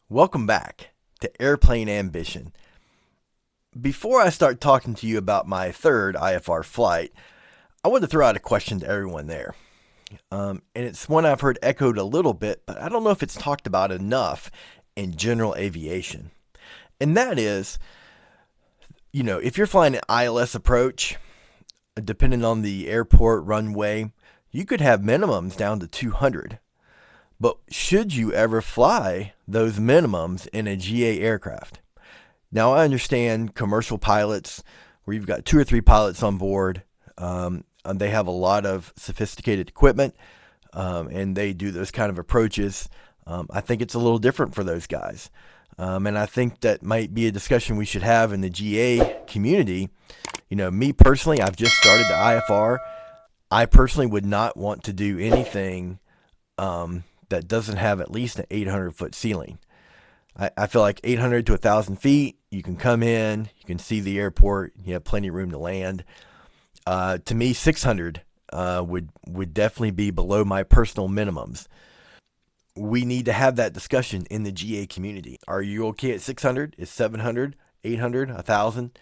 Welcome back to Airplane Ambition. Before I start talking to you about my third IFR flight, I want to throw out a question to everyone there. And it's one I've heard echoed a little bit, but I don't know if it's talked about enough in general aviation. And that is, if you're flying an ILS approach, depending on the airport runway, you could have minimums down to 200. But should you ever fly those minimums in a GA aircraft? Now, I understand commercial pilots where you've got 2 or 3 pilots on board. And they have a lot of sophisticated equipment, and they do those kind of approaches. I think it's a little different for those guys. And I think that might be a discussion we should have in the GA community. Me personally, I've just started the IFR. I personally would not want to do anything that doesn't have at least an 800-foot ceiling. I feel like 800 to 1,000 feet, you can come in, you can see the airport, you have plenty of room to land. To me, 600 would definitely be below my personal minimums. We need to have that discussion in the GA community. Are you okay at 600? Is 700, 800, 1,000?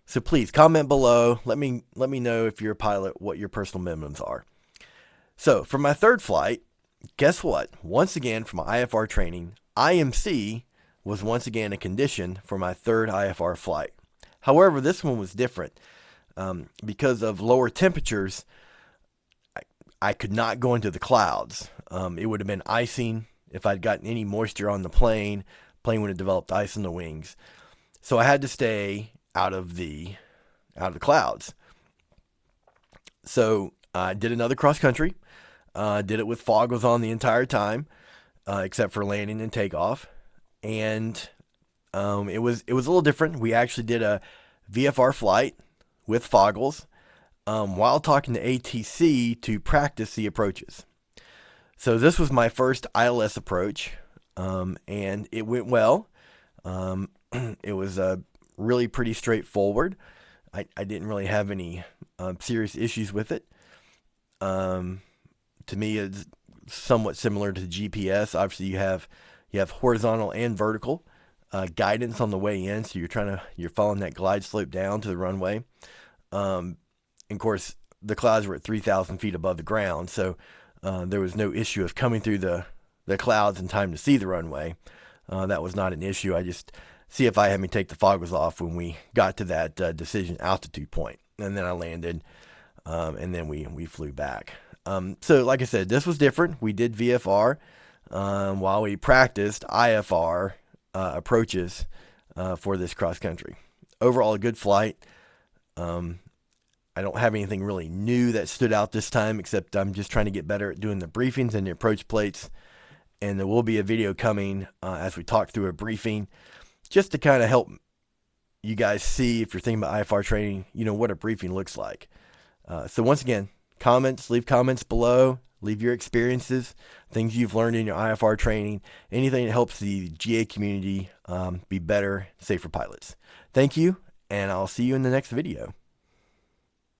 So please comment below. Let me know if you're a pilot what your personal minimums are. So for my third flight, guess what? Once again, for my IFR training, IMC was once again a condition for my third IFR flight. However, this one was different. Because of lower temperatures, I could not go into the clouds. It would have been icing if I'd gotten any moisture on the plane. Plane would have developed ice in the wings. So I had to stay out of the clouds. So I did another cross country. Did it with foggles on the entire time, except for landing and takeoff. And it was a little different. We actually did a VFR flight with foggles while talking to ATC to practice the approaches. So this was my first ILS approach, and it went well. It was really pretty straightforward. I didn't really have any serious issues with it. To me, it's somewhat similar to GPS. Obviously, you have horizontal and vertical guidance on the way in, so you're following that glide slope down to the runway. And of course, the clouds were at 3,000 feet above the ground, so there was no issue of coming through the clouds in time to see the runway. That was not an issue. I just CFI had me take the foggles off when we got to that decision altitude point, and then I landed, and then we flew back. So like I said, this was different. We did VFR while we practiced IFR approaches for this cross country. Overall, a good flight. I don't have anything really new that stood out this time, except I'm just trying to get better at doing the briefings and the approach plates. And there will be a video coming as we talk through a briefing, just to kind of help you guys see, if you're thinking about IFR training, what a briefing looks like. So once again, leave comments below. Leave your experiences, things you've learned in your IFR training, anything that helps the GA community be better, safer pilots. Thank you, and I'll see you in the next video.